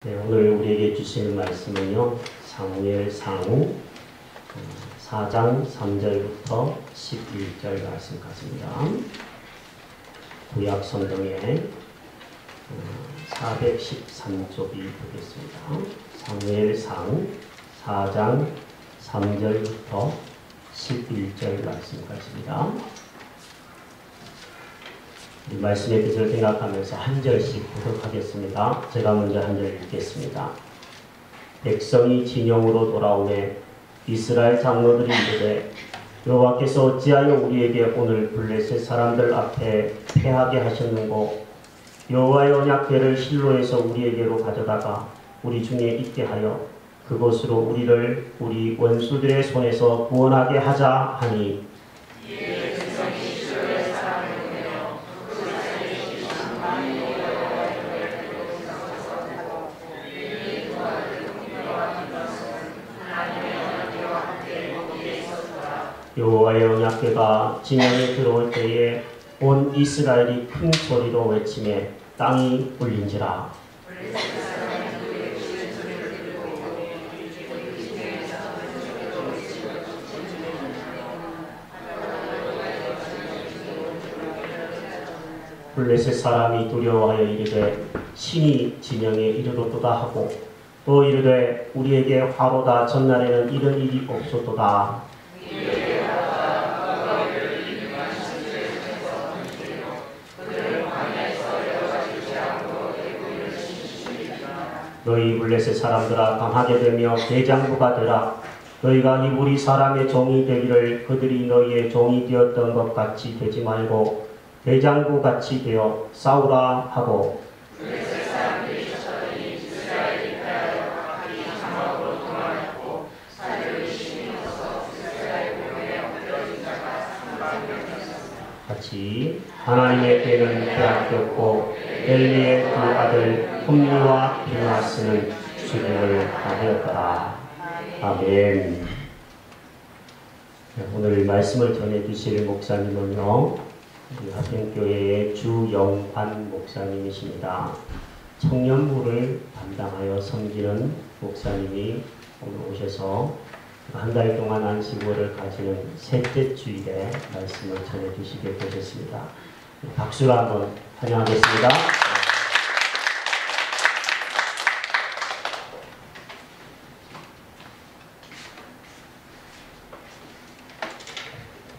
네, 오늘 우리에게 주시는 말씀은요, 사무엘상 4장 3절부터 11절 말씀 같습니다. 구약 성경에 413쪽이 되겠습니다. 사무엘상 4장 3절부터 11절 말씀 같습니다. 이 말씀의 뜻을 생각하면서 한 절씩 교독하겠습니다. 제가 먼저 한 절 읽겠습니다. 백성이 진영으로 돌아오매 이스라엘 장로들이 이르되 여호와께서 어찌하여 우리에게 오늘 블레셋 사람들 앞에 패하게 하셨는고 여호와의 언약궤를 실로에서 우리에게로 가져다가 우리 중에 있게 하여 그곳으로 우리를 우리 원수들의 손에서 구원하게 하자 하니 여호와의 언약궤가 진영에 들어올 때에 온 이스라엘이 큰 소리로 외치매 땅이 울린지라. 블레셋 사람이 두려워하여 이르되 신이 진영에 이르렀도다 하고 또 이르되 우리에게 화로다 전날에는 이런 일이 없었도다. 너희 블레셋 사람들아 강하게 되며 대장부가 되라. 너희가 이 우리 사람의 종이 되기를 그들이 너희의 종이 되었던 것 같이 되지 말고 대장부 같이 되어 싸우라 하고 블레셋 사람들이 쳤더니 이스라엘이 패하여 각기 장막으로 도망하였고 사륙이 심히 커서 이스라엘 공에 엎드러진 자가 300명이었습니다. 같이 하나님의 때는 빼앗겼고 엘리의 두 아들 홈리와 비나스는 죽임을 당하였더라. 아멘. 오늘 말씀을 전해주실 목사님은요, 하평교회의 주영환 목사님이십니다. 청년부를 담당하여 섬기는 목사님이 오늘 오셔서 한 달 동안 안식월을 가지는 셋째 주일에 말씀을 전해주시게 되셨습니다. 박수로 한번 환영하겠습니다.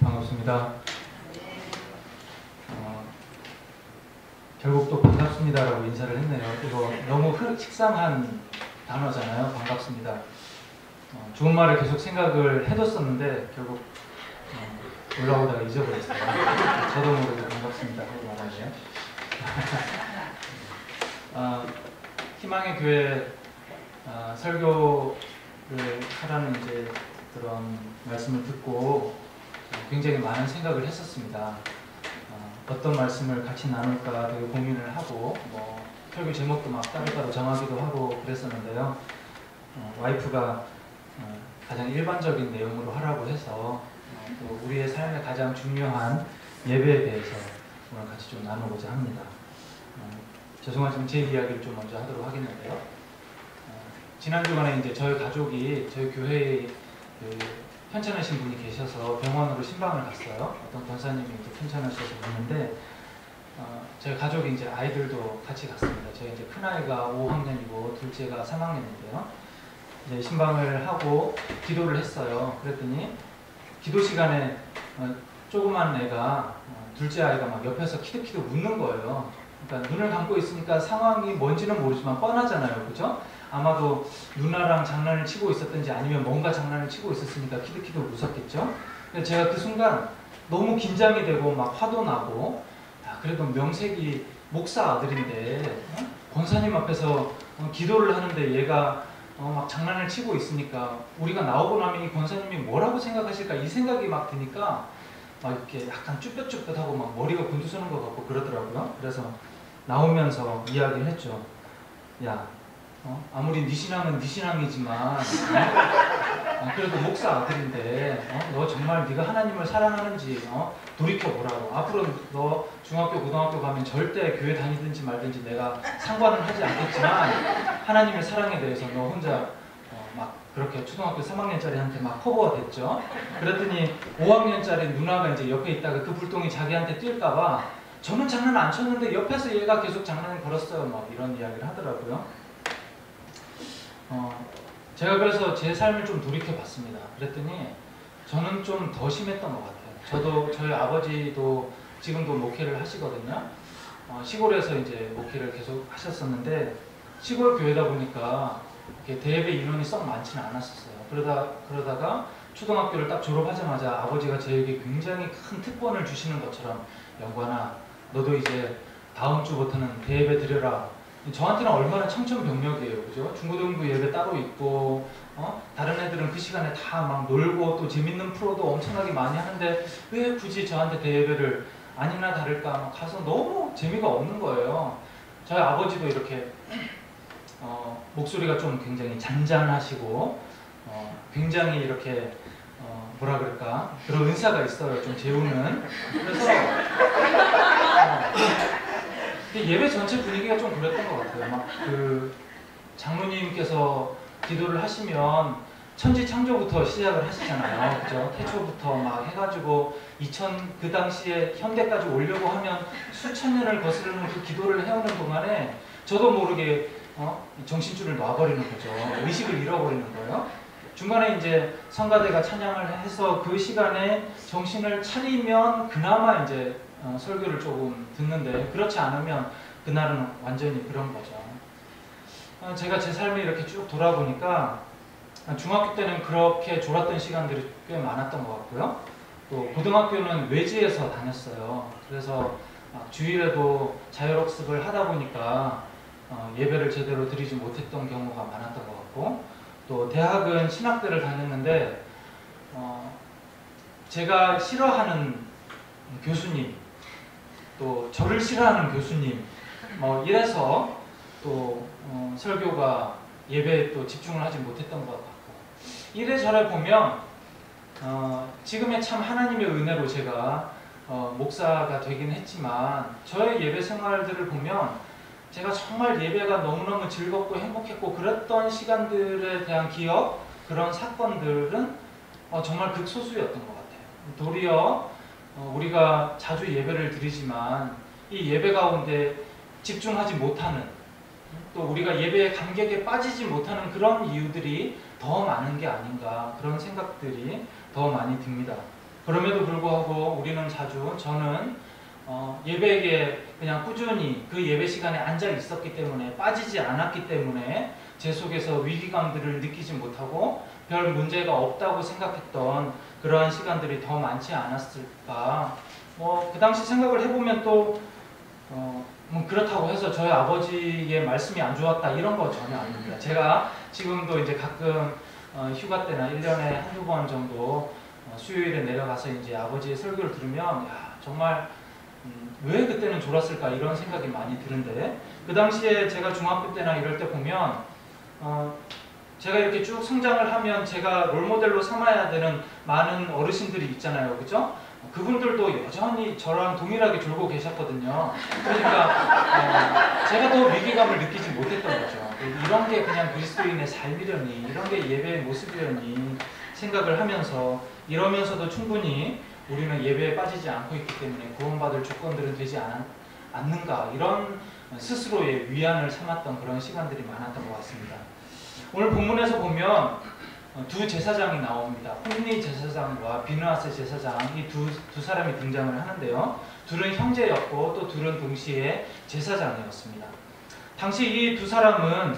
반갑습니다. 결국 또 반갑습니다라고 인사를 했네요. 이거 너무 식상한 단어잖아요. 반갑습니다. 좋은 말을 계속 생각을 해뒀었는데 결국 올라오다가 잊어버렸어요. 저도 모르게 반갑습니다 하고 말하네요. 희망의 교회 설교를 하라는 이제 그런 말씀을 듣고 굉장히 많은 생각을 했었습니다. 어떤 말씀을 같이 나눌까 되게 고민을 하고 설교 제목도 막 따로따로 정하기도 하고 그랬었는데요. 와이프가 가장 일반적인 내용으로 하라고 해서 또 우리의 삶에 가장 중요한 예배에 대해서 오늘 같이 좀 나누고자 합니다. 죄송하지만 제 이야기를 좀 먼저 하도록 하겠는데요. 지난 주간에 이제 저희 가족이 저희 교회에 편찮으신 분이 계셔서 병원으로 신방을 갔어요. 어떤 권사님이 이제 편찮으셔서 갔는데 저희 가족이 이제 아이들도 같이 갔습니다. 저희 이제 큰 아이가 5학년이고 둘째가 3학년인데요. 이제 신방을 하고 기도를 했어요. 그랬더니 기도 시간에 조그만 애가 둘째 아이가 막 옆에서 키득키득 웃는 거예요. 그러니까 눈을 감고 있으니까 상황이 뭔지는 모르지만 뻔하잖아요, 그죠? 아마도 누나랑 장난을 치고 있었든지 아니면 뭔가 장난을 치고 있었으니까 키득키득 웃었겠죠. 근데 제가 그 순간 너무 긴장이 되고 막 화도 나고, 그래도 명색이 목사 아들인데 권사님 앞에서 기도를 하는데 얘가 막 장난을 치고 있으니까 우리가 나오고 나면 이 권사님이 뭐라고 생각하실까 이 생각이 막 드니까 막 이렇게 약간 쭈뼛쭈뼛하고 막 머리가 곤두서는 것 같고 그러더라고요. 그래서 나오면서 이야기를 했죠. 야, 아무리 네 신앙은 네 신앙이지만 그래도 목사 아들인데 너 정말 네가 하나님을 사랑하는지 돌이켜보라고. 앞으로 너 중학교 고등학교 가면 절대 교회 다니든지 말든지 내가 상관은 하지 않겠지만 하나님의 사랑에 대해서 너 혼자 막 그렇게 초등학교 3학년짜리한테 막 커버가 됐죠. 그랬더니 5학년짜리 누나가 이제 옆에 있다가 그 불똥이 자기한테 뛸까봐 저는 장난 안 쳤는데 옆에서 얘가 계속 장난을 걸었어요. 막 이런 이야기를 하더라고요. 제가 그래서 제 삶을 좀 돌이켜 봤습니다. 그랬더니 저는 좀 더 심했던 것 같아요. 저도 저희 아버지도 지금도 목회를 하시거든요. 시골에서 이제 목회를 계속 하셨었는데 시골 교회다 보니까 이렇게 대예배 인원이 썩 많지는 않았었어요. 그러다가 초등학교를 딱 졸업하자마자 아버지가 저에게 굉장히 큰 특권을 주시는 것처럼 영관아, 너도 이제 다음 주부터는 대예배 드려라. 저한테는 얼마나 청천벽력이에요, 그죠? 중고등부 예배 따로 있고, 다른 애들은 그 시간에 다 막 놀고 또 재밌는 프로도 엄청나게 많이 하는데 왜 굳이 저한테 대예배를 아니나 다를까 막 가서 너무 재미가 없는 거예요. 저희 아버지도 이렇게 목소리가 좀 굉장히 잔잔하시고 굉장히 이렇게 뭐라 그럴까 그런 은사가 있어요. 좀 재우는. 그래서 예배 전체 분위기가 좀 그랬던 것 같아요. 막 그 장로님께서 기도를 하시면 천지 창조부터 시작을 하시잖아요. 그죠? 태초부터 막 해가지고 그 당시에 현대까지 오려고 하면 수천 년을 거스르는 그 기도를 해오는 동안에 저도 모르게 정신줄을 놔버리는 거죠. 의식을 잃어버리는 거예요. 중간에 이제 성가대가 찬양을 해서 그 시간에 정신을 차리면 그나마 이제 설교를 조금 듣는데 그렇지 않으면 그날은 완전히 그런 거죠. 제가 제 삶을 이렇게 쭉 돌아보니까 중학교 때는 그렇게 졸았던 시간들이 꽤 많았던 것 같고요. 또 고등학교는 외지에서 다녔어요. 그래서 주일에도 자율학습을 하다 보니까 예배를 제대로 드리지 못했던 경우가 많았던 것 같고, 또 대학은 신학대를 다녔는데 제가 싫어하는 교수님, 또 저를 싫어하는 교수님 이래서 또 설교가 예배에 또 집중을 하지 못했던 것 같고, 이래저래 보면 지금의 참 하나님의 은혜로 제가 목사가 되긴 했지만 저의 예배 생활들을 보면 제가 정말 예배가 너무너무 즐겁고 행복했고 그랬던 시간들에 대한 기억, 그런 사건들은 정말 극소수였던 것 같아요. 도리어 우리가 자주 예배를 드리지만 이 예배 가운데 집중하지 못하는, 또 우리가 예배의 감격에 빠지지 못하는 그런 이유들이 더 많은 게 아닌가, 그런 생각들이 더 많이 듭니다. 그럼에도 불구하고 우리는 저는 예배에 그냥 꾸준히 그 예배 시간에 앉아 있었기 때문에, 빠지지 않았기 때문에 제 속에서 위기감들을 느끼지 못하고 별 문제가 없다고 생각했던 그러한 시간들이 더 많지 않았을까. 그 당시 생각을 해보면 또 그렇다고 해서 저희 아버지의 말씀이 안 좋았다 이런 거 전혀 아닙니다. 제가 지금도 이제 가끔 휴가 때나 1년에 한두 번 정도 수요일에 내려가서 이제 아버지의 설교를 들으면 야, 정말 왜 그때는 졸았을까 이런 생각이 많이 드는데, 그 당시에 제가 중학교 때나 이럴 때 보면 제가 이렇게 쭉 성장을 하면 제가 롤모델로 삼아야 되는 많은 어르신들이 있잖아요. 그죠? 그분들도 여전히 저랑 동일하게 졸고 계셨거든요. 그러니까 제가 더 위기감을 느끼지 못했던 거죠. 이런 게 그냥 그리스도인의 삶이려니, 이런 게 예배의 모습이려니 생각을 하면서, 이러면서도 충분히 우리는 예배에 빠지지 않고 있기 때문에 구원받을 조건들은 되지 않는가, 이런 스스로의 위안을 삼았던 그런 시간들이 많았던 것 같습니다. 오늘 본문에서 보면 두 제사장이 나옵니다. 홈리 제사장과 비느하스 제사장, 이 두 사람이 등장을 하는데요. 둘은 형제였고 또 둘은 동시에 제사장이었습니다. 당시 이 두 사람은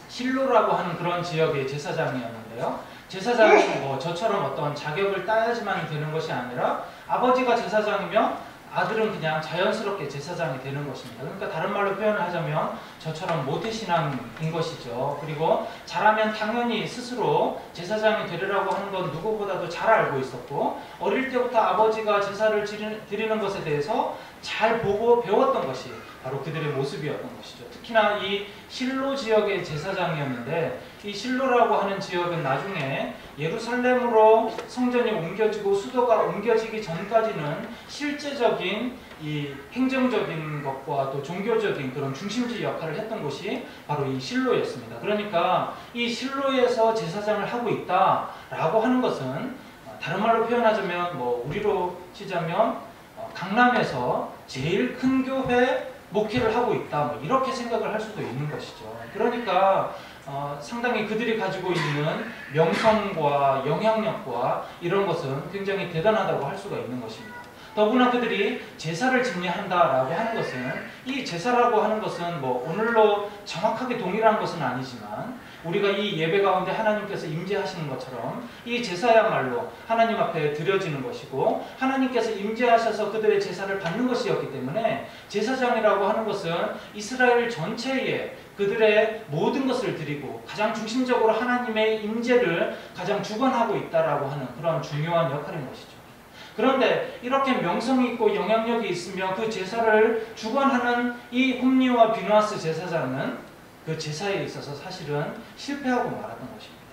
실로라고 하는 그런 지역의 제사장이었는데요. 제사장은 저처럼 어떤 자격을 따야지만 되는 것이 아니라 아버지가 제사장이면 아들은 그냥 자연스럽게 제사장이 되는 것입니다. 그러니까 다른 말로 표현을 하자면 저처럼 모태신앙인 것이죠. 그리고 자라면 당연히 스스로 제사장이 되리라고 하는 건 누구보다도 잘 알고 있었고, 어릴 때부터 아버지가 제사를 드리는 것에 대해서 잘 보고 배웠던 것이 바로 그들의 모습이었던 것이죠. 특히나 이 실로 지역의 제사장이었는데, 이 실로라고 하는 지역은 나중에 예루살렘으로 성전이 옮겨지고 수도가 옮겨지기 전까지는 실제적인 이 행정적인 것과 또 종교적인 그런 중심지 역할을 했던 곳이 바로 이 실로였습니다. 그러니까 이 실로에서 제사장을 하고 있다라고 하는 것은 다른 말로 표현하자면 우리로 치자면 강남에서 제일 큰 교회 목회를 하고 있다, 이렇게 생각을 할 수도 있는 것이죠. 그러니까 상당히 그들이 가지고 있는 명성과 영향력과 이런 것은 굉장히 대단하다고 할 수가 있는 것입니다. 더구나 그들이 제사를 집례한다라고 하는 것은, 이 제사라고 하는 것은 오늘로 정확하게 동일한 것은 아니지만 우리가 이 예배 가운데 하나님께서 임재하시는 것처럼 이 제사야말로 하나님 앞에 드려지는 것이고, 하나님께서 임재하셔서 그들의 제사를 받는 것이었기 때문에 제사장이라고 하는 것은 이스라엘 전체에 그들의 모든 것을 드리고 가장 중심적으로 하나님의 임재를 가장 주관하고 있다라고 하는 그런 중요한 역할인 것이죠. 그런데 이렇게 명성이 있고 영향력이 있으며 그 제사를 주관하는 이 홈리와 비누아스 제사장은 그 제사에 있어서 사실은 실패하고 말았던 것입니다.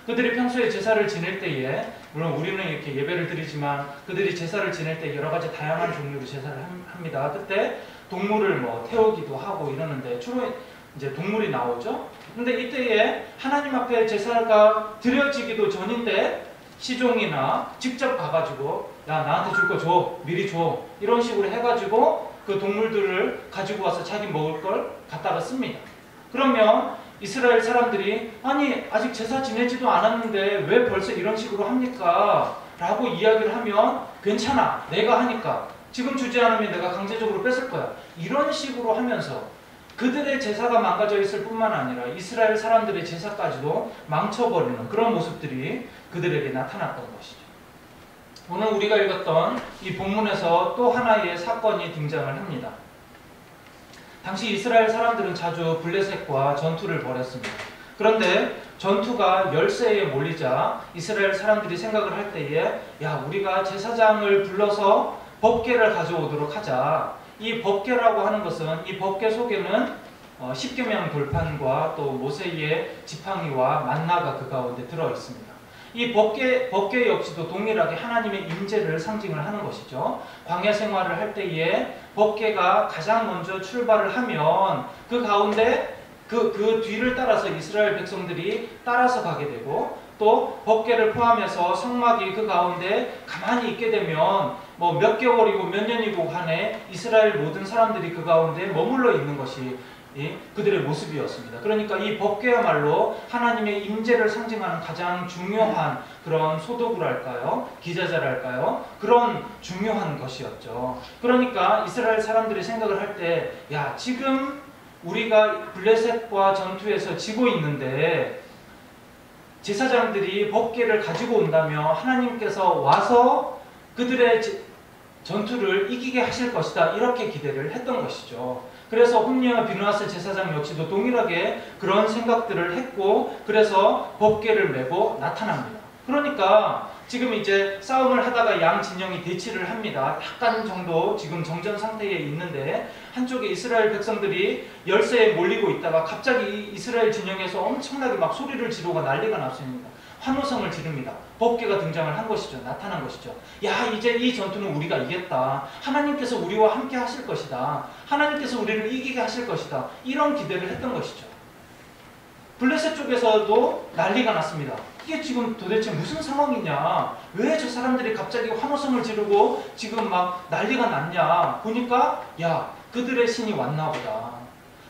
그들이 평소에 제사를 지낼 때에, 물론 우리는 이렇게 예배를 드리지만 그들이 제사를 지낼 때 여러 가지 다양한 종류로 제사를 합니다. 그때 동물을 태우기도 하고 이러는데 주로 이제 동물이 나오죠. 근데 이때에 하나님 앞에 제사가 드려지기도 전인데 시종이나 직접 가가지고 야, 나한테 줄 거 줘, 미리 줘, 이런 식으로 해가지고 그 동물들을 가지고 와서 자기 먹을 걸 갖다가 씁니다. 그러면 이스라엘 사람들이 아니 아직 제사 지내지도 않았는데 왜 벌써 이런 식으로 합니까? 라고 이야기를 하면 괜찮아, 내가 하니까 지금 주지 않으면 내가 강제적으로 뺏을 거야, 이런 식으로 하면서 그들의 제사가 망가져 있을 뿐만 아니라 이스라엘 사람들의 제사까지도 망쳐버리는 그런 모습들이 그들에게 나타났던 것이죠. 오늘 우리가 읽었던 이 본문에서 또 하나의 사건이 등장을 합니다. 당시 이스라엘 사람들은 자주 블레셋과 전투를 벌였습니다. 그런데 전투가 열세에 몰리자 이스라엘 사람들이 생각을 할 때에 야, 우리가 제사장을 불러서 법궤를 가져오도록 하자. 이 법궤라고 하는 것은, 이 법궤 속에는 십계명 돌판과 또 모세의 지팡이와 만나가 그 가운데 들어 있습니다. 이 법궤 역시도 동일하게 하나님의 임재를 상징을 하는 것이죠. 광야 생활을 할 때에 법궤가 가장 먼저 출발을 하면 그 가운데 그 뒤를 따라서 이스라엘 백성들이 따라서 가게 되고, 또 법궤를 포함해서 성막이 그 가운데 가만히 있게 되면 몇 개월이고 몇 년이고 간에 이스라엘 모든 사람들이 그 가운데 머물러 있는 것이 그들의 모습이었습니다. 그러니까 이 법궤야말로 하나님의 임재를 상징하는 가장 중요한 그런 소도구랄까요? 기자재랄까요? 그런 중요한 것이었죠. 그러니까 이스라엘 사람들이 생각을 할 때 야, 지금 우리가 블레셋과 전투에서 지고 있는데 제사장들이 법궤를 가지고 온다면 하나님께서 와서 그들의 전투를 이기게 하실 것이다, 이렇게 기대를 했던 것이죠. 그래서 홈리와 비누아스 제사장 역시도 동일하게 그런 생각들을 했고, 그래서 법궤를 메고 나타납니다. 그러니까 지금 이제 싸움을 하다가 양 진영이 대치를 합니다. 약간 정도 지금 정전 상태에 있는데 한쪽에 이스라엘 백성들이 열세에 몰리고 있다가 갑자기 이스라엘 진영에서 엄청나게 막 소리를 지르고 난리가 났습니다. 환호성을 지릅니다. 법궤가 등장을 한 것이죠. 나타난 것이죠. 야, 이제 이 전투는 우리가 이겼다. 하나님께서 우리와 함께 하실 것이다. 하나님께서 우리를 이기게 하실 것이다. 이런 기대를 했던 것이죠. 블레셋 쪽에서도 난리가 났습니다. 이게 지금 도대체 무슨 상황이냐? 왜 저 사람들이 갑자기 환호성을 지르고 지금 막 난리가 났냐? 보니까 야, 그들의 신이 왔나 보다.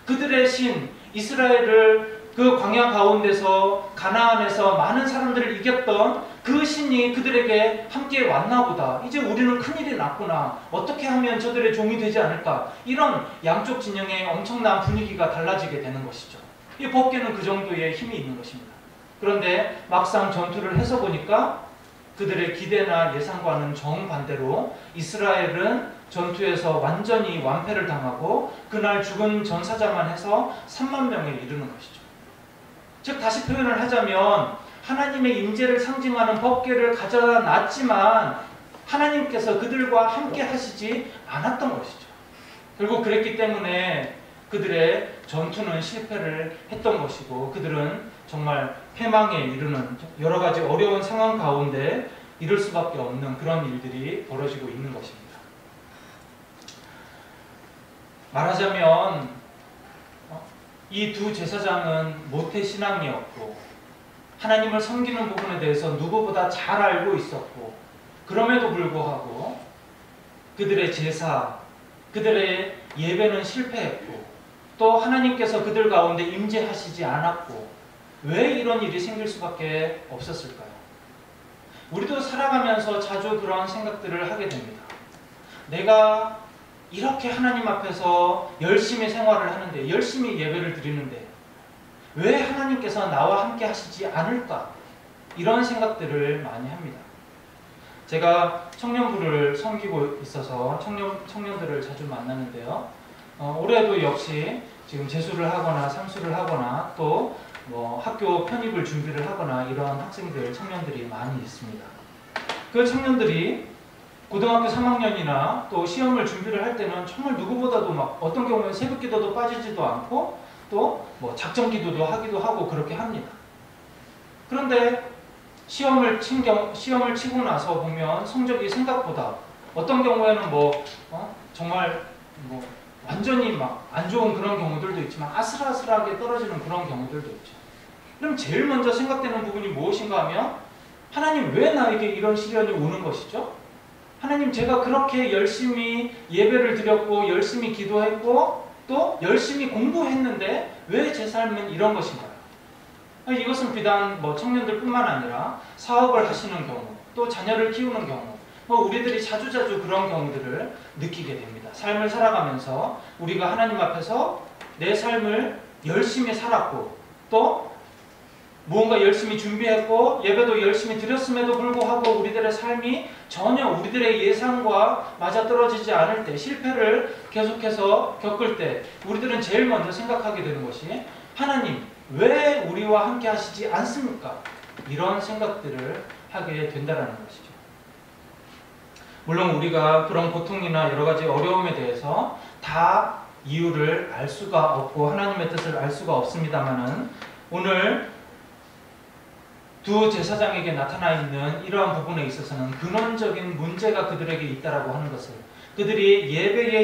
그들의 신, 이스라엘을 그 광야 가운데서 가나안에서 많은 사람들을 이겼던 그 신이 그들에게 함께 왔나 보다. 이제 우리는 큰일이 났구나. 어떻게 하면 저들의 종이 되지 않을까? 이런 양쪽 진영의 엄청난 분위기가 달라지게 되는 것이죠. 이 법궤는 그 정도의 힘이 있는 것입니다. 그런데 막상 전투를 해서 보니까 그들의 기대나 예상과는 정반대로 이스라엘은 전투에서 완전히 완패를 당하고 그날 죽은 전사자만 해서 3만 명에 이르는 것이죠. 즉 다시 표현을 하자면 하나님의 임재를 상징하는 법궤를 가져다 놨지만 하나님께서 그들과 함께 하시지 않았던 것이죠. 결국 그랬기 때문에 그들의 전투는 실패를 했던 것이고 그들은 정말 패망에 이르는 여러 가지 어려운 상황 가운데 이룰 수밖에 없는 그런 일들이 벌어지고 있는 것입니다. 말하자면 이 두 제사장은 모태신앙이었고 하나님을 섬기는 부분에 대해서 누구보다 잘 알고 있었고 그럼에도 불구하고 그들의 제사, 그들의 예배는 실패했고 또 하나님께서 그들 가운데 임재하시지 않았고 왜 이런 일이 생길 수밖에 없었을까요? 우리도 살아가면서 자주 그런 생각들을 하게 됩니다. 내가 이렇게 하나님 앞에서 열심히 생활을 하는데 열심히 예배를 드리는데 왜 하나님께서 나와 함께 하시지 않을까? 이런 생각들을 많이 합니다. 제가 청년부를 섬기고 있어서 청년들을 자주 만나는데요. 올해도 역시 지금 재수를 하거나 상수를 하거나 또 학교 편입을 준비를 하거나 이런 학생들, 청년들이 많이 있습니다. 그 청년들이 고등학교 3학년이나 또 시험을 준비를 할 때는 정말 누구보다도 막 어떤 경우에는 새벽 기도도 빠지지도 않고 또 작전 기도도 하기도 하고 그렇게 합니다. 그런데 시험을 치고 나서 보면 성적이 생각보다 어떤 경우에는 정말 완전히 막 안 좋은 그런 경우들도 있지만 아슬아슬하게 떨어지는 그런 경우들도 있죠. 그럼 제일 먼저 생각되는 부분이 무엇인가 하면 하나님 왜 나에게 이런 시련이 오는 것이죠? 하나님 제가 그렇게 열심히 예배를 드렸고 열심히 기도했고 또 열심히 공부했는데 왜 제 삶은 이런 것인가요? 이것은 비단 청년들뿐만 아니라 사업을 하시는 경우 또 자녀를 키우는 경우 우리들이 자주자주 그런 경우들을 느끼게 됩니다. 삶을 살아가면서 우리가 하나님 앞에서 내 삶을 열심히 살았고 또 무언가 열심히 준비했고 예배도 열심히 드렸음에도 불구하고 우리들의 삶이 전혀 우리들의 예상과 맞아떨어지지 않을 때 실패를 계속해서 겪을 때 우리들은 제일 먼저 생각하게 되는 것이 하나님 왜 우리와 함께 하시지 않습니까? 이런 생각들을 하게 된다는 것이죠. 물론 우리가 그런 고통이나 여러 가지 어려움에 대해서 다 이유를 알 수가 없고 하나님의 뜻을 알 수가 없습니다만은 오늘 두 제사장에게 나타나 있는 이러한 부분에 있어서는 근원적인 문제가 그들에게 있다라고 하는 것을 그들이 예배에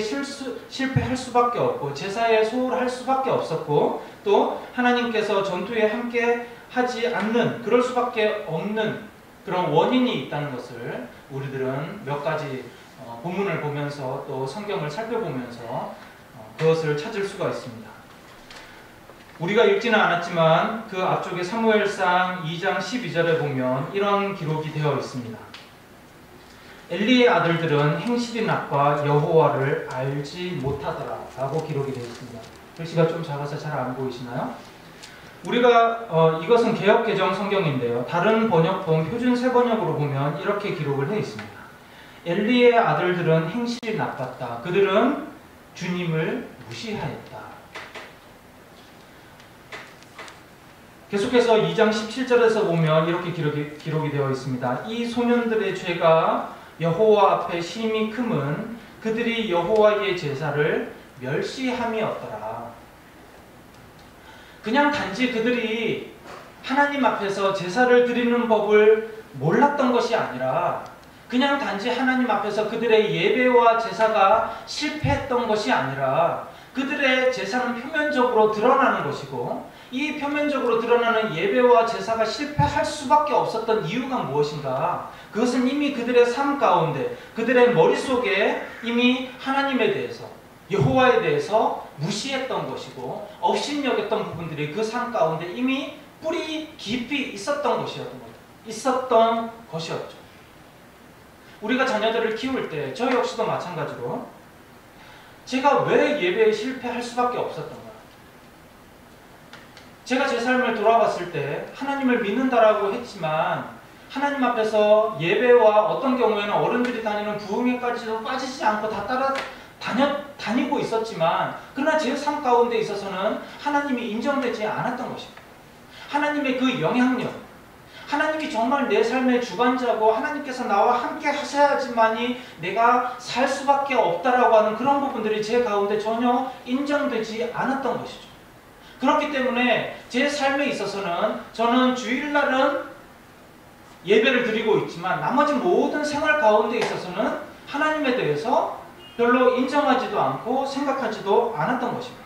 실패할 수밖에 없고 제사에 소홀할 수밖에 없었고 또 하나님께서 전투에 함께 하지 않는 그럴 수밖에 없는 그런 원인이 있다는 것을 우리들은 몇 가지 본문을 보면서 또 성경을 살펴보면서 그것을 찾을 수가 있습니다. 우리가 읽지는 않았지만 그 앞쪽에 사무엘상 2장 12절에 보면 이런 기록이 되어 있습니다. 엘리의 아들들은 행실이 나빠 여호와를 알지 못하더라 라고 기록이 되어 있습니다. 글씨가 좀 작아서 잘 안 보이시나요? 우리가 이것은 개역개정 성경인데요. 다른 번역본 표준 세번역으로 보면 이렇게 기록을 해 있습니다. 엘리의 아들들은 행실이 나빴다. 그들은 주님을 무시하였다. 계속해서 2장 17절에서 보면 이렇게 기록이 되어 있습니다. 이 소년들의 죄가 여호와 앞에 심히 크면 그들이 여호와의 제사를 멸시함이었더라. 그냥 단지 그들이 하나님 앞에서 제사를 드리는 법을 몰랐던 것이 아니라 그냥 단지 하나님 앞에서 그들의 예배와 제사가 실패했던 것이 아니라 그들의 제사는 표면적으로 드러나는 것이고 이 표면적으로 드러나는 예배와 제사가 실패할 수밖에 없었던 이유가 무엇인가? 그것은 이미 그들의 삶 가운데 그들의 머릿속에 이미 하나님에 대해서 여호와에 대해서 무시했던 것이고 업신여겼던 부분들이 그 삶 가운데 이미 뿌리 깊이 있었던 것이었죠. 우리가 자녀들을 키울 때 저 역시도 마찬가지로 제가 왜 예배에 실패할 수밖에 없었던가? 제가 제 삶을 돌아봤을 때 하나님을 믿는다라고 했지만 하나님 앞에서 예배와 어떤 경우에는 어른들이 다니는 부흥회까지도 빠지지 않고 다 따라 다니고 있었지만, 그러나 제 삶 가운데 있어서는 하나님이 인정되지 않았던 것입니다. 하나님의 그 영향력, 하나님이 정말 내 삶의 주관자고 하나님께서 나와 함께 하셔야지만이 내가 살 수밖에 없다라고 하는 그런 부분들이 제 가운데 전혀 인정되지 않았던 것이죠. 그렇기 때문에 제 삶에 있어서는 저는 주일날은 예배를 드리고 있지만 나머지 모든 생활 가운데 있어서는 하나님에 대해서 별로 인정하지도 않고 생각하지도 않았던 것입니다.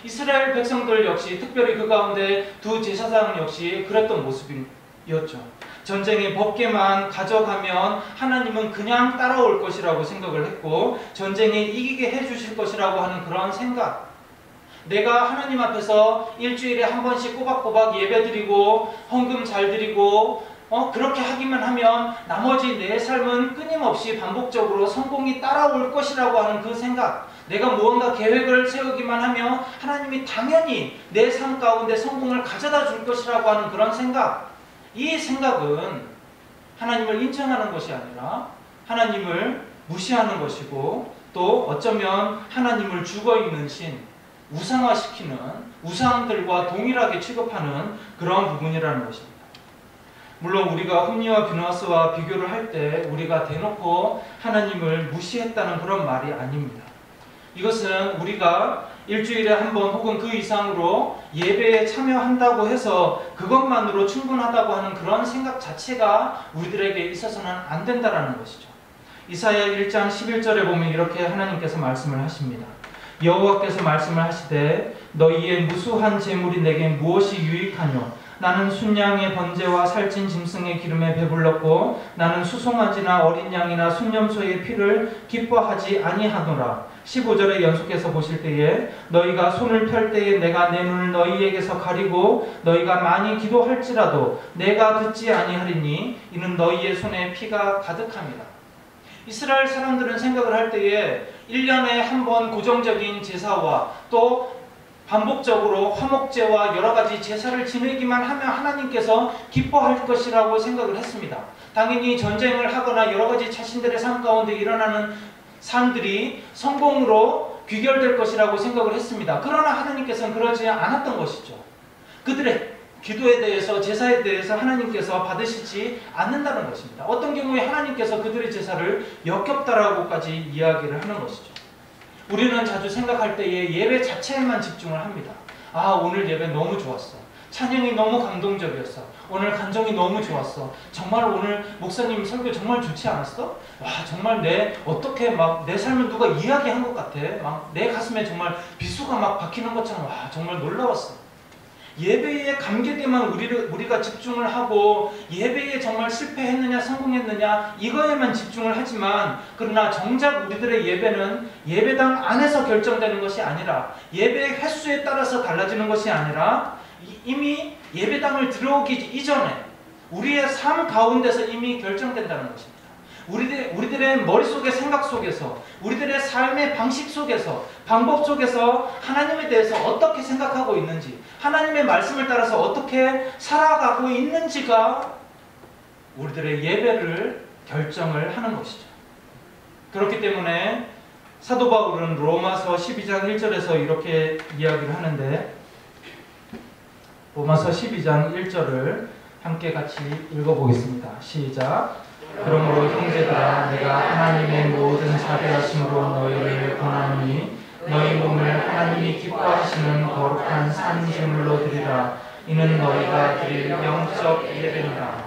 이스라엘 백성들 역시 특별히 그 가운데 두 제사장 역시 그랬던 모습이었죠. 전쟁의 법궤만 가져가면 하나님은 그냥 따라올 것이라고 생각을 했고, 전쟁에 이기게 해주실 것이라고 하는 그런 생각, 내가 하나님 앞에서 일주일에 한 번씩 꼬박꼬박 예배드리고 헌금 잘 드리고 그렇게 하기만 하면 나머지 내 삶은 끊임없이 반복적으로 성공이 따라올 것이라고 하는 그 생각, 내가 무언가 계획을 세우기만 하면 하나님이 당연히 내 삶 가운데 성공을 가져다 줄 것이라고 하는 그런 생각, 이 생각은 하나님을 인정하는 것이 아니라 하나님을 무시하는 것이고, 또 어쩌면 하나님을 죽어있는 신, 우상화시키는, 우상들과 동일하게 취급하는 그런 부분이라는 것입니다. 물론 우리가 홈리와 비누아스와 비교를 할 때 우리가 대놓고 하나님을 무시했다는 그런 말이 아닙니다. 이것은 우리가 일주일에 한 번 혹은 그 이상으로 예배에 참여한다고 해서 그것만으로 충분하다고 하는 그런 생각 자체가 우리들에게 있어서는 안 된다는 것이죠. 이사야 1장 11절에 보면 이렇게 하나님께서 말씀을 하십니다. 여호와께서 말씀을 하시되 너희의 무수한 재물이 내게 무엇이 유익하뇨? 나는 순양의 번제와 살찐 짐승의 기름에 배불렀고 나는 수송아지나 어린 양이나 순염소의 피를 기뻐하지 아니하노라. 15절에 연속해서 보실 때에 너희가 손을 펼 때에 내가 내 눈을 너희에게서 가리고 너희가 많이 기도할지라도 내가 듣지 아니하리니 이는 너희의 손에 피가 가득함이라. 이스라엘 사람들은 생각을 할 때에 1년에 한 번 고정적인 제사와 또 반복적으로 화목제와 여러 가지 제사를 지내기만 하면 하나님께서 기뻐할 것이라고 생각을 했습니다. 당연히 전쟁을 하거나 여러 가지 자신들의 삶 가운데 일어나는 삶들이 성공으로 귀결될 것이라고 생각을 했습니다. 그러나 하나님께서는 그러지 않았던 것이죠. 그들의 기도에 대해서, 제사에 대해서 하나님께서 받으시지 않는다는 것입니다. 어떤 경우에 하나님께서 그들의 제사를 역겹다라고까지 이야기를 하는 것이죠. 우리는 자주 생각할 때에 예배 자체에만 집중을 합니다. 아, 오늘 예배 너무 좋았어. 찬양이 너무 감동적이었어. 오늘 간정이 너무 좋았어. 정말 오늘 목사님 설교 정말 좋지 않았어? 와, 정말 어떻게 막 내 삶을 누가 이야기한 것 같아. 막 내 가슴에 정말 비수가 막 박히는 것처럼, 와, 정말 놀라웠어. 예배의 감격에만 우리가 집중을 하고 예배에 정말 실패했느냐 성공했느냐 이거에만 집중을 하지만, 그러나 정작 우리들의 예배는 예배당 안에서 결정되는 것이 아니라 예배의 횟수에 따라서 달라지는 것이 아니라 이미 예배당을 들어오기 이전에 우리의 삶 가운데서 이미 결정된다는 것입니다. 우리들의 머릿속의 생각 속에서, 우리들의 삶의 방식 속에서, 방법 속에서 하나님에 대해서 어떻게 생각하고 있는지, 하나님의 말씀을 따라서 어떻게 살아가고 있는지가 우리들의 예배를 결정을 하는 것이죠. 그렇기 때문에 사도 바울은 로마서 12장 1절에서 이렇게 이야기를 하는데, 로마서 12장 1절을 함께 같이 읽어보겠습니다. 시작. 그러므로 형제들아, 내가 하나님의 모든 자비하심으로 너희를 권하노니 너희 몸을 하나님이 기뻐하시는 거룩한 산 제물로 드리라. 이는 너희가 드릴 영적 예배니라.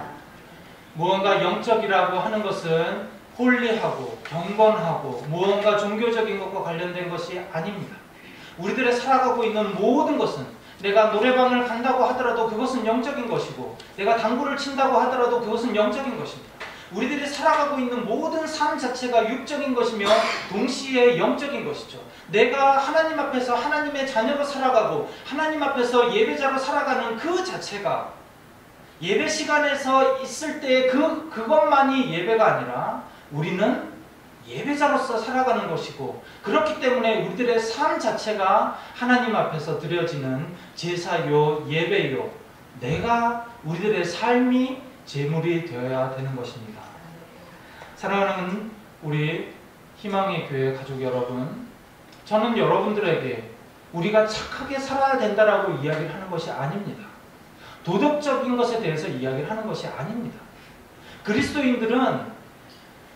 무언가 영적이라고 하는 것은 홀리하고 경건하고 무언가 종교적인 것과 관련된 것이 아닙니다. 우리들의 살아가고 있는 모든 것은, 내가 노래방을 간다고 하더라도 그것은 영적인 것이고, 내가 당구를 친다고 하더라도 그것은 영적인 것입니다. 우리들이 살아가고 있는 모든 삶 자체가 육적인 것이며 동시에 영적인 것이죠. 내가 하나님 앞에서 하나님의 자녀로 살아가고 하나님 앞에서 예배자로 살아가는 그 자체가 예배 시간에서 있을 때 그것만이 예배가 아니라 우리는 예배자로서 살아가는 것이고, 그렇기 때문에 우리들의 삶 자체가 하나님 앞에서 드려지는 제사요, 예배요, 내가 우리들의 삶이 제물이 되어야 되는 것입니다. 사랑하는 우리 희망의 교회 가족 여러분, 저는 여러분들에게 우리가 착하게 살아야 된다라고 이야기를 하는 것이 아닙니다. 도덕적인 것에 대해서 이야기를 하는 것이 아닙니다. 그리스도인들은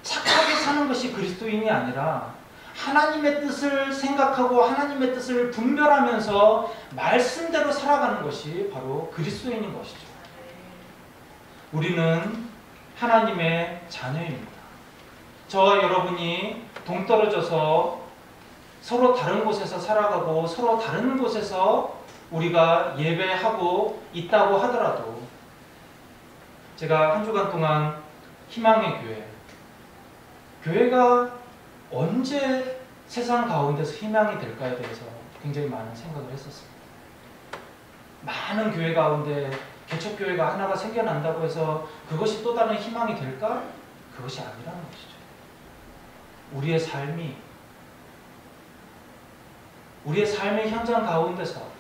착하게 사는 것이 그리스도인이 아니라 하나님의 뜻을 생각하고 하나님의 뜻을 분별하면서 말씀대로 살아가는 것이 바로 그리스도인인 것이죠. 우리는 하나님의 자녀입니다. 저와 여러분이 동떨어져서 서로 다른 곳에서 살아가고 서로 다른 곳에서 우리가 예배하고 있다고 하더라도, 제가 한 주간 동안 희망의 교회가 언제 세상 가운데서 희망이 될까에 대해서 굉장히 많은 생각을 했었습니다. 많은 교회 가운데 개척교회가 하나가 생겨난다고 해서 그것이 또 다른 희망이 될까? 그것이 아니라는 것이죠. 우리의 삶의 현장 가운데서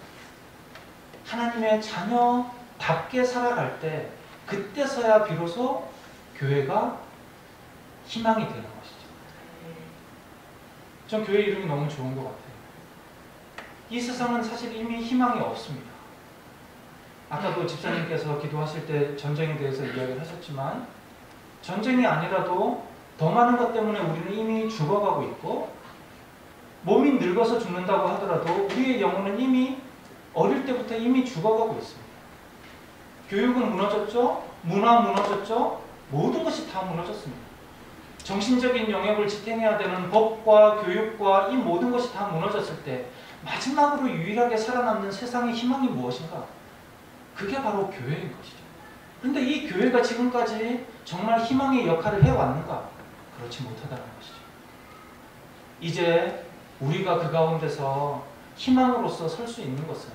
하나님의 자녀답게 살아갈 때, 그때서야 비로소 교회가 희망이 되는 것이죠. 전 교회 이름이 너무 좋은 것 같아요. 이 세상은 사실 이미 희망이 없습니다. 아까도 집사님께서 기도하실 때 전쟁에 대해서 이야기를 하셨지만, 전쟁이 아니라도 더 많은 것 때문에 우리는 이미 죽어가고 있고, 몸이 늙어서 죽는다고 하더라도 우리의 영혼은 이미 어릴 때부터 이미 죽어가고 있습니다. 교육은 무너졌죠? 문화 무너졌죠? 모든 것이 다 무너졌습니다. 정신적인 영역을 지탱해야 되는 법과 교육과 이 모든 것이 다 무너졌을 때 마지막으로 유일하게 살아남는 세상의 희망이 무엇인가? 그게 바로 교회인 것이죠. 그런데 이 교회가 지금까지 정말 희망의 역할을 해왔는가? 그렇지 못하다는 것이죠. 이제 우리가 그 가운데서 희망으로서 설 수 있는 것은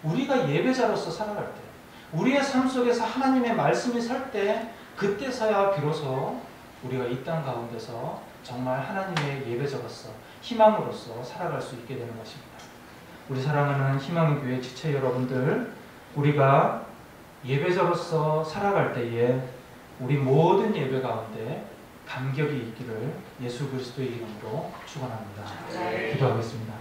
우리가 예배자로서 살아갈 때, 우리의 삶 속에서 하나님의 말씀이 설 때, 그때서야 비로소 우리가 이 땅 가운데서 정말 하나님의 예배자로서 희망으로서 살아갈 수 있게 되는 것입니다. 우리 사랑하는 희망의 교회 지체 여러분들, 우리가 예배자로서 살아갈 때에 우리 모든 예배 가운데 감격이 있기를 예수 그리스도의 이름으로 축원합니다. 기도하겠습니다.